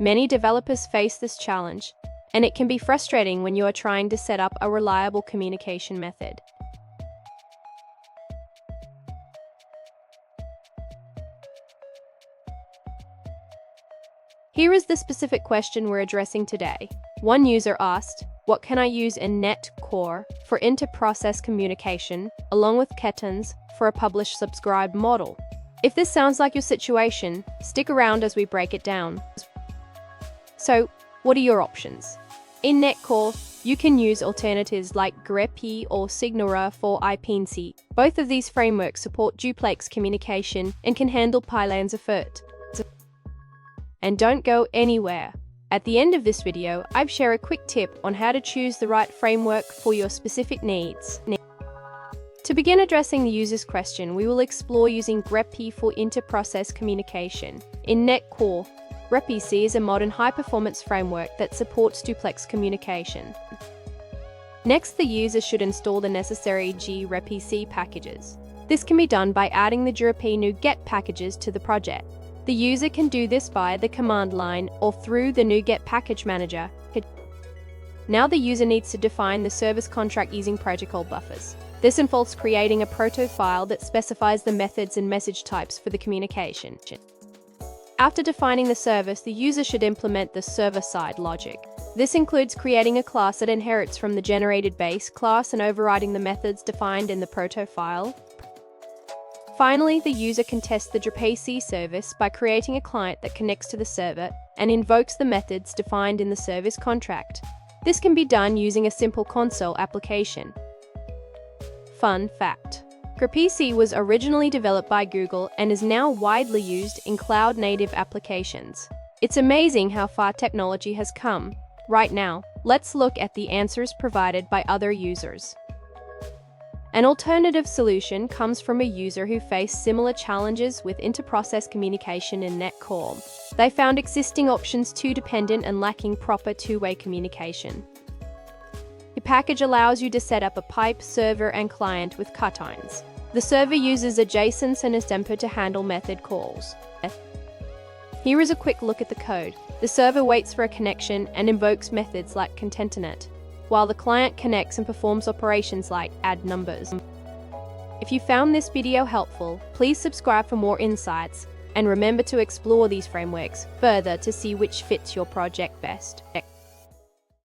Many developers face this challenge, and it can be frustrating when you are trying to set up a reliable communication method. Here is the specific question we're addressing today. One user asked, what can I use in Net Core for inter-process communication, along with Kettons for a publish-subscribe model? If this sounds like your situation, stick around as we break it down. So, what are your options? In Net Core, you can use alternatives like grep or Signora for IPC. Both of these frameworks support duplex communication and can handle pylons of effort. And don't go anywhere. At the end of this video, I've shared a quick tip on how to choose the right framework for your specific needs. To begin addressing the user's question, we will explore using grep for inter-process communication. In Net Core, grep is a modern high-performance framework that supports duplex communication. Next, the user should install the necessary grep packages. This can be done by adding the grep NuGet packages to the project. The user can do this via the command line or through the NuGet package manager. Now the user needs to define the service contract using protocol buffers. This involves creating a proto file that specifies the methods and message types for the communication. After defining the service, the user should implement the server-side logic. This includes creating a class that inherits from the generated base class and overriding the methods defined in the proto file. Finally, the user can test the grep service by creating a client that connects to the server and invokes the methods defined in the service contract. This can be done using a simple console application. Fun fact: grep was originally developed by Google and is now widely used in cloud-native applications. It's amazing how far technology has come. Right now, let's look at the answers provided by other users. An alternative solution comes from a user who faced similar challenges with inter-process communication in Net Core. They found existing options too dependent and lacking proper two-way communication. The package allows you to set up a pipe, server, and client with Kettons. The server uses a JSON and a tempo to handle method calls. Here is a quick look at the code. The server waits for a connection and invokes methods like concatenate, while the client connects and performs operations like add numbers. If you found this video helpful, please subscribe for more insights, and remember to explore these frameworks further to see which fits your project best.